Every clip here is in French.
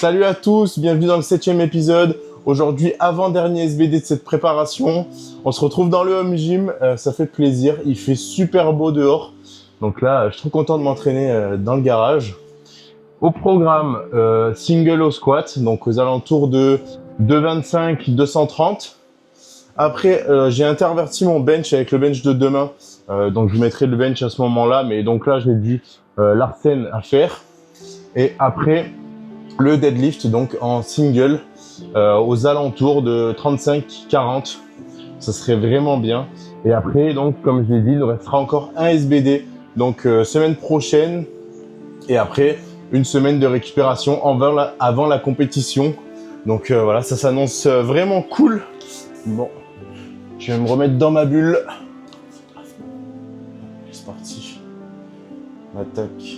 Salut à tous, bienvenue dans le 7e épisode. Aujourd'hui, avant-dernier SBD de cette préparation. On se retrouve dans le home gym, ça fait plaisir. Il fait super beau dehors. Donc là, je suis trop content de m'entraîner dans le garage. Au programme, single au squat, donc aux alentours de 225, 230. Après, j'ai interverti mon bench avec le bench de demain. Donc je mettrai le bench à ce moment-là, mais donc là, j'ai du Larsen à faire. Et après, le deadlift donc en single aux alentours de 35-40, ça serait vraiment bien. Et après donc comme je l'ai dit, il nous restera encore un SBD donc semaine prochaine et après une semaine de récupération avant la compétition. Donc voilà, ça s'annonce vraiment cool. Bon, je vais me remettre dans ma bulle. C'est parti. Attaque.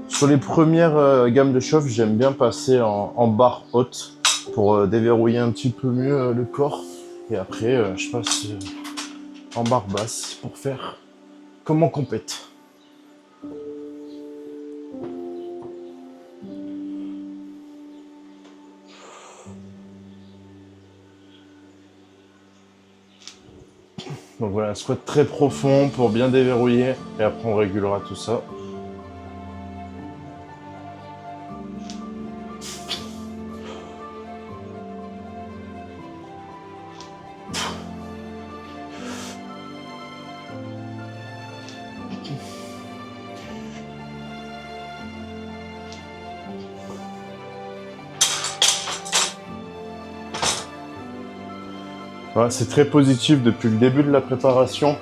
Sur les premières gammes de chauffe, j'aime bien passer en barre haute pour déverrouiller un petit peu mieux le corps. Et après, je passe en barre basse pour faire comme en compète. Donc voilà, un squat très profond pour bien déverrouiller. Et après, on régulera tout ça. Voilà, c'est très positif depuis le début de la préparation.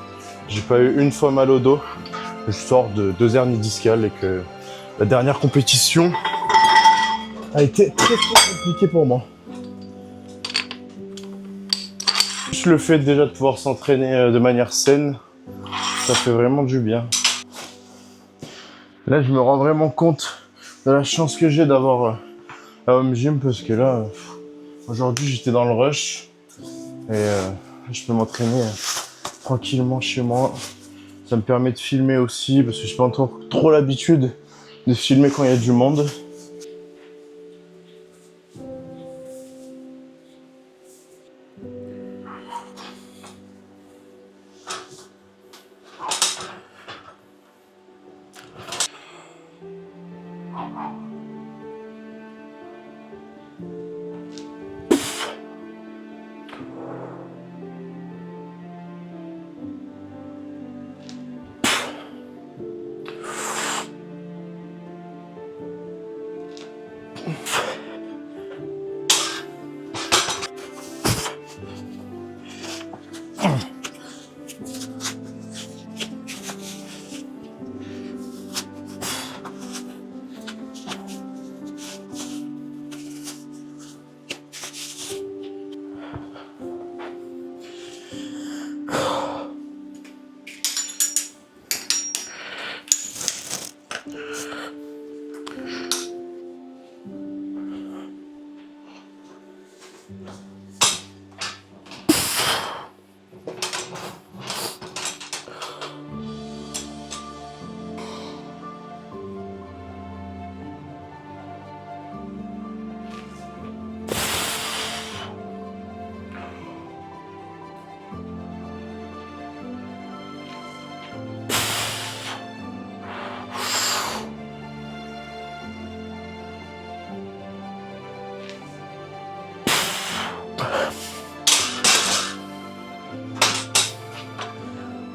J'ai pas eu une fois mal au dos. Je sors de 2 hernies discales et que la dernière compétition a été très compliquée pour moi. Juste le fait déjà de pouvoir s'entraîner de manière saine, ça fait vraiment du bien. Là, je me rends vraiment compte de la chance que j'ai d'avoir un home gym parce que là, aujourd'hui, j'étais dans le rush. Et je peux m'entraîner tranquillement chez moi. Ça me permet de filmer aussi parce que je n'ai pas encore trop l'habitude de filmer quand il y a du monde.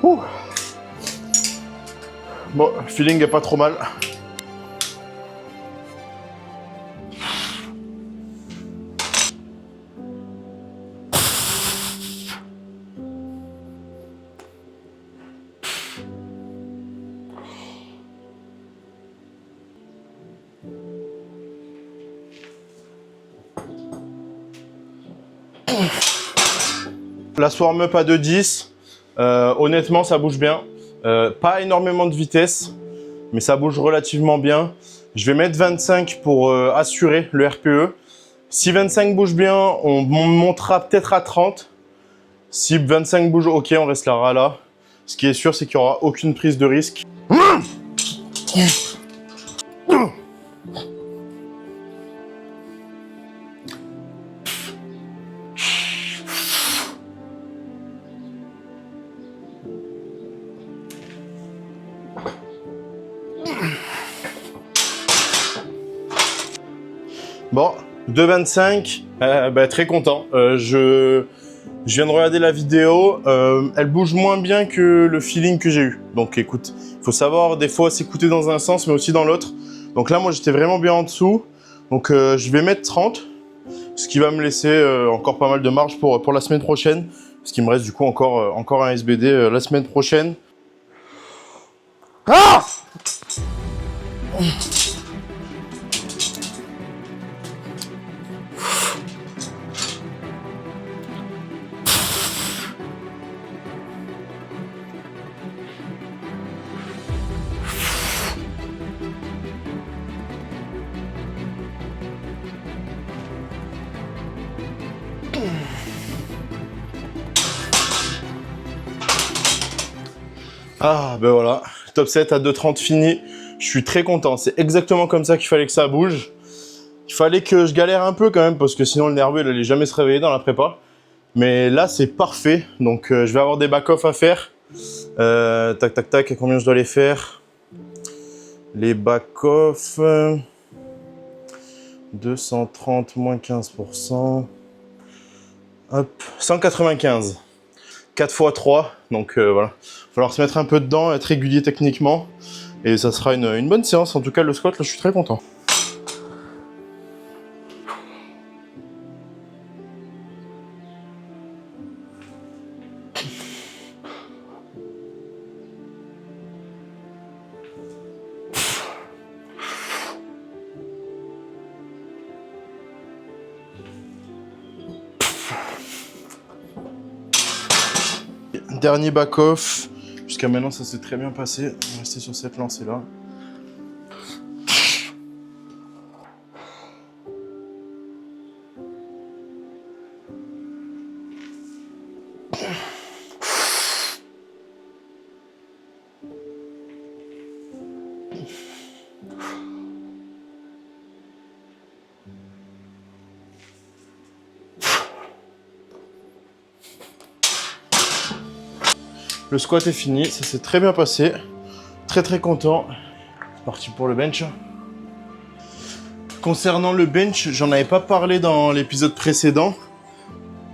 Ouh. Bon, le feeling est pas trop mal. La warm-up à 2,10. Honnêtement, ça bouge bien. Pas énormément de vitesse, mais ça bouge relativement bien. Je vais mettre 25 pour assurer le RPE. Si 25 bouge bien, on montera peut-être à 30. Si 25 bouge, ok, on restera là. Ce qui est sûr, c'est qu'il n'y aura aucune prise de risque. Bon, 2,25, très content. Je viens de regarder la vidéo, elle bouge moins bien que le feeling que j'ai eu. Donc écoute, il faut savoir des fois s'écouter dans un sens mais aussi dans l'autre. Donc là, moi j'étais vraiment bien en dessous. Donc je vais mettre 30, ce qui va me laisser encore pas mal de marge pour la semaine prochaine. Parce qu'il me reste du coup encore un SBD la semaine prochaine. Ah! Ah, ben voilà, top 7 à 2,30 fini. Je suis très content, c'est exactement comme ça qu'il fallait que ça bouge. Il fallait que je galère un peu quand même, parce que sinon le nerveux, il allait jamais se réveiller dans la prépa. Mais là, c'est parfait, donc je vais avoir des back-off à faire. Tac, tac, tac, et combien je dois les faire? Les back-off... 230 moins 15%. Hop, 195. 4 x 3, donc voilà. Il va falloir se mettre un peu dedans, être régulier techniquement. Et ça sera une bonne séance. En tout cas, le squat, là, je suis très content. Dernier back-off. Jusqu'à maintenant, ça s'est très bien passé. On va rester sur cette lancée-là. Le squat est fini, ça s'est très bien passé. Très content. C'est parti pour le bench. Concernant le bench, j'en avais pas parlé dans l'épisode précédent.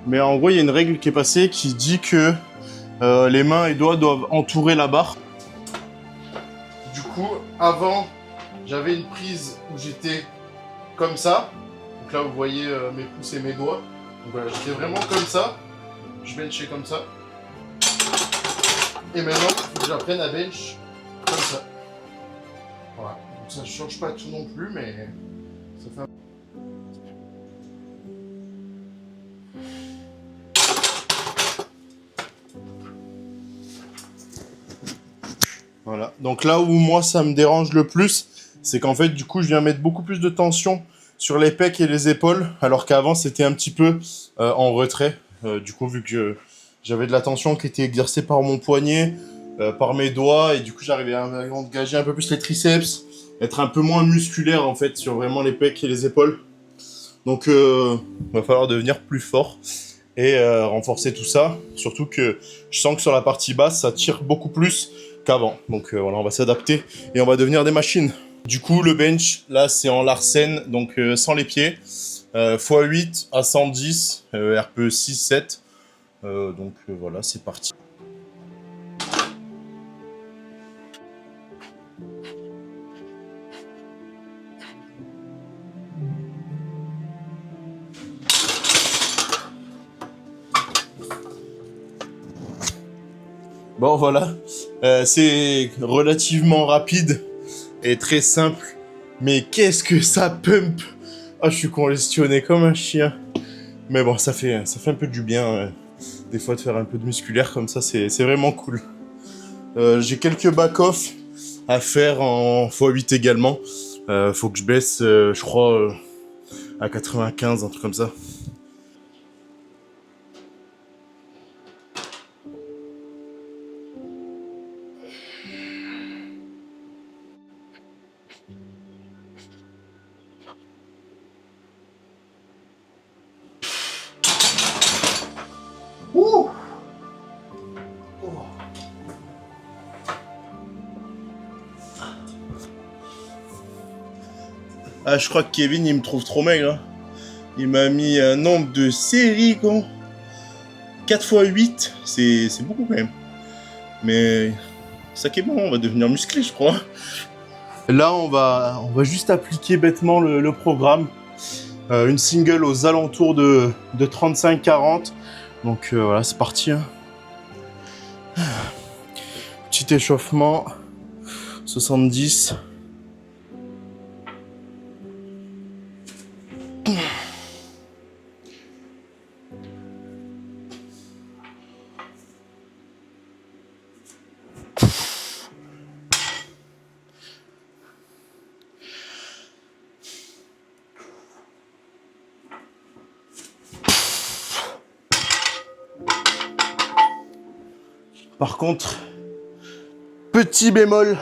Mais en gros, il y a une règle qui est passée qui dit que les mains et doigts doivent entourer la barre. Du coup, avant, j'avais une prise où j'étais comme ça. Donc là, vous voyez mes pouces et mes doigts. Donc voilà, j'étais vraiment comme ça. Je benchais comme ça. Et maintenant, il faut que j'apprenne à bench comme ça. Voilà. Donc ça ne change pas tout non plus, mais ça fait un... Voilà. Donc là où moi, ça me dérange le plus, c'est qu'en fait, du coup, je viens mettre beaucoup plus de tension sur les pecs et les épaules, alors qu'avant, c'était un petit peu en retrait. Du coup, vu que j'avais de la tension qui était exercée par mon poignet, par mes doigts, et du coup, j'arrivais à engager un peu plus les triceps, être un peu moins musculaire, en fait, sur vraiment les pecs et les épaules. Donc, il va falloir devenir plus fort et renforcer tout ça. Surtout que je sens que sur la partie basse, ça tire beaucoup plus qu'avant. Donc voilà, on va s'adapter et on va devenir des machines. Du coup, le bench, là, c'est en Larsen, donc sans les pieds. x8 à 110, RPE 6-7. Donc voilà, c'est parti. Bon, voilà. C'est relativement rapide et très simple. Mais qu'est-ce que ça pump! Ah, je suis congestionné comme un chien. Mais bon, ça fait un peu du bien, des fois, de faire un peu de musculaire comme ça, c'est vraiment cool. J'ai quelques back-off à faire en x8 également. Faut que je baisse, je crois, à 95, un truc comme ça. Ah, je crois que Kevin, il me trouve trop maigre. Hein. Il m'a mis un nombre de séries, quoi. 4 x 8, c'est beaucoup quand même. Mais ça qui est bon, on va devenir musclé, je crois. Là, on va juste appliquer bêtement le programme. Une single aux alentours de 35-40. Donc voilà, c'est parti. Hein. Petit échauffement. 70. Par contre, petit bémol,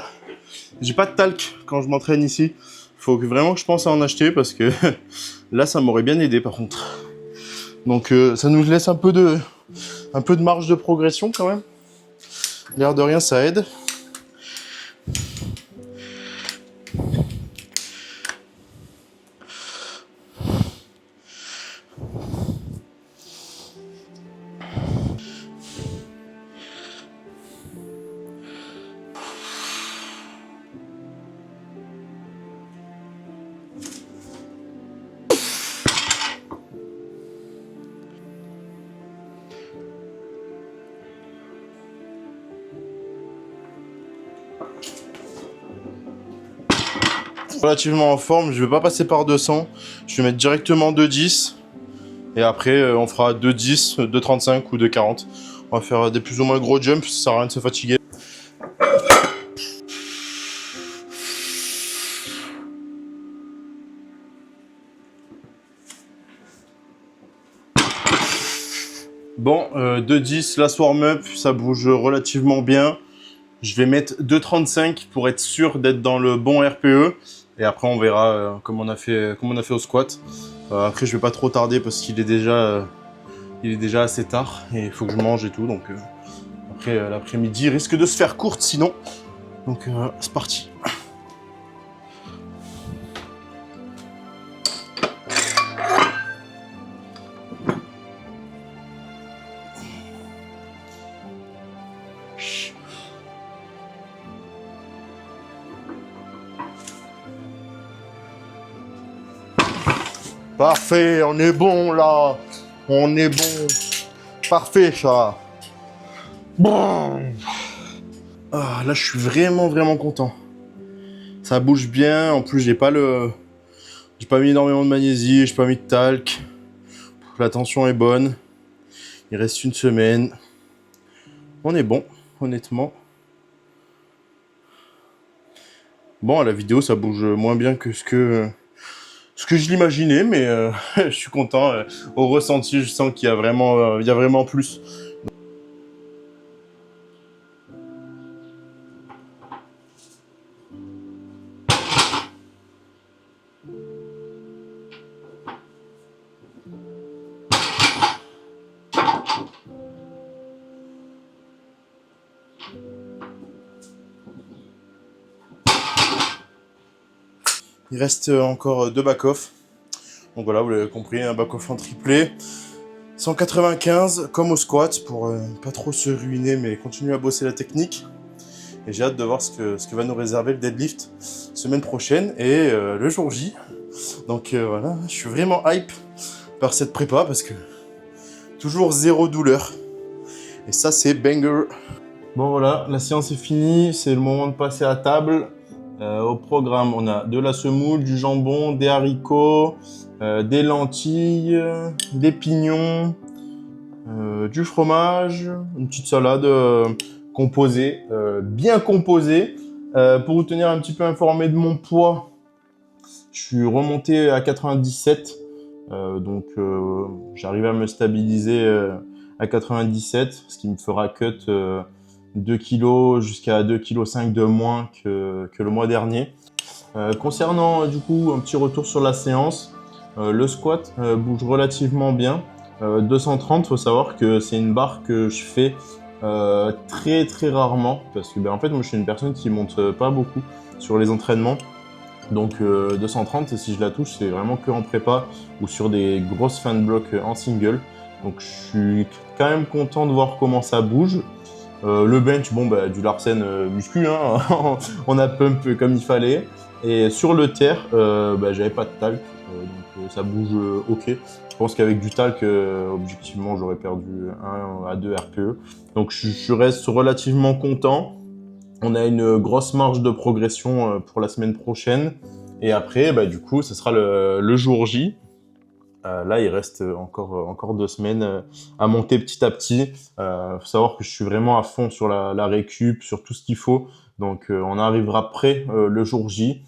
j'ai pas de talc quand je m'entraîne ici. Faut vraiment que je pense à en acheter parce que là, ça m'aurait bien aidé par contre. Donc ça nous laisse un peu de marge de progression quand même. L'air de rien, ça aide. Relativement en forme, je vais pas passer par 200, je vais mettre directement 2,10 et après on fera 2,10, 2,35 ou 2,40. On va faire des plus ou moins gros jumps, ça sert à rien de se fatiguer. Bon, 2,10, la warm-up, ça bouge relativement bien. Je vais mettre 2,35 pour être sûr d'être dans le bon RPE. Et après, on verra comment on a fait au squat. Après, je vais pas trop tarder parce qu'il est déjà assez tard et il faut que je mange et tout. Donc après, l'après-midi risque de se faire courte sinon. Donc c'est parti. Parfait, on est bon là. On est bon. Parfait, ça. Bon. Ah, là, je suis vraiment content. Ça bouge bien. En plus, j'ai pas mis énormément de magnésie, j'ai pas mis de talc. La tension est bonne. Il reste une semaine. On est bon, honnêtement. Bon, à la vidéo, ça bouge moins bien que ce que je l'imaginais, mais je suis content. Au ressenti, je sens qu'il y a vraiment plus. Il reste encore 2 back-off. Donc voilà, vous l'avez compris, un back-off en triplé. 195 comme au squat pour pas trop se ruiner mais continuer à bosser la technique. Et j'ai hâte de voir ce que va nous réserver le deadlift semaine prochaine et le jour J. Donc voilà, je suis vraiment hype par cette prépa parce que toujours zéro douleur. Et ça c'est banger. Bon voilà, la séance est finie, c'est le moment de passer à table. Au programme, on a de la semoule, du jambon, des haricots, des lentilles, des pignons, du fromage, une petite salade composée, bien composée. Pour vous tenir un petit peu informé de mon poids, je suis remonté à 97, donc j'arrive à me stabiliser à 97, ce qui me fera cut 2 kg jusqu'à 2,5 kg de moins que le mois dernier. Concernant du coup un petit retour sur la séance, le squat bouge relativement bien. 230, faut savoir que c'est une barre que je fais très rarement parce que en fait moi je suis une personne qui monte pas beaucoup sur les entraînements. Donc 230, si je la touche, c'est vraiment que en prépa ou sur des grosses fins de bloc en single. Donc je suis quand même content de voir comment ça bouge. Le bench, bon, bah, du Larsen muscu, hein. On a pump comme il fallait. Et sur le terre, bah, j'avais pas de talc, donc ça bouge ok. Je pense qu'avec du talc, objectivement, j'aurais perdu 1 à 2 RPE. Donc je reste relativement content. On a une grosse marge de progression pour la semaine prochaine. Et après, bah, du coup, ce sera le jour J. Là, il reste encore 2 semaines à monter petit à petit. Faut savoir que je suis vraiment à fond sur la récup, sur tout ce qu'il faut. Donc, on arrivera prêt le jour J.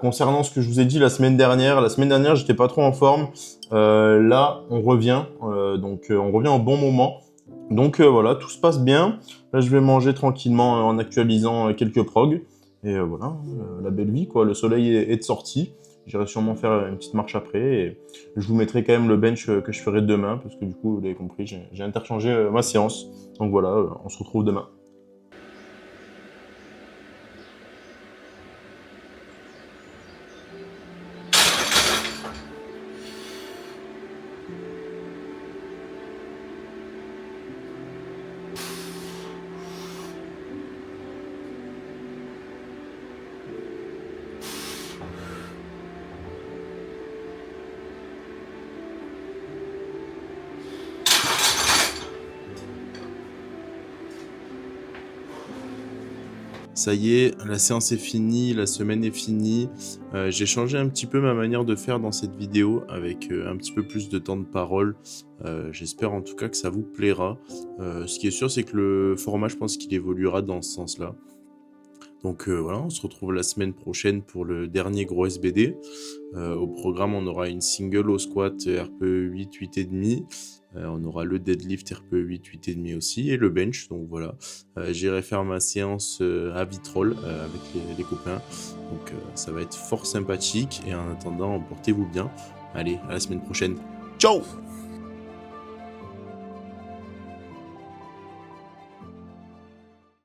Concernant ce que je vous ai dit la semaine dernière, j'étais pas trop en forme. Là, on revient. Donc, on revient au bon moment. Donc, voilà, tout se passe bien. Là, je vais manger tranquillement en actualisant quelques progs. Et voilà, la belle vie, quoi. Le soleil est de sortie. J'irai sûrement faire une petite marche après. Et je vous mettrai quand même le bench que je ferai demain, parce que du coup, vous l'avez compris, j'ai interchangé ma séance. Donc voilà, on se retrouve demain. Ça y est, la séance est finie, la semaine est finie. J'ai changé un petit peu ma manière de faire dans cette vidéo avec un petit peu plus de temps de parole. J'espère en tout cas que ça vous plaira. Ce qui est sûr, c'est que le format, je pense qu'il évoluera dans ce sens-là. Donc voilà, on se retrouve la semaine prochaine pour le dernier gros SBD. Au programme, on aura une single au squat RPE 8, 8,5. On aura le deadlift RPE 8, 8,5 aussi et le bench. Donc voilà, j'irai faire ma séance à Vitrolles avec les copains. Donc ça va être fort sympathique. Et en attendant, portez-vous bien. Allez, à la semaine prochaine. Ciao!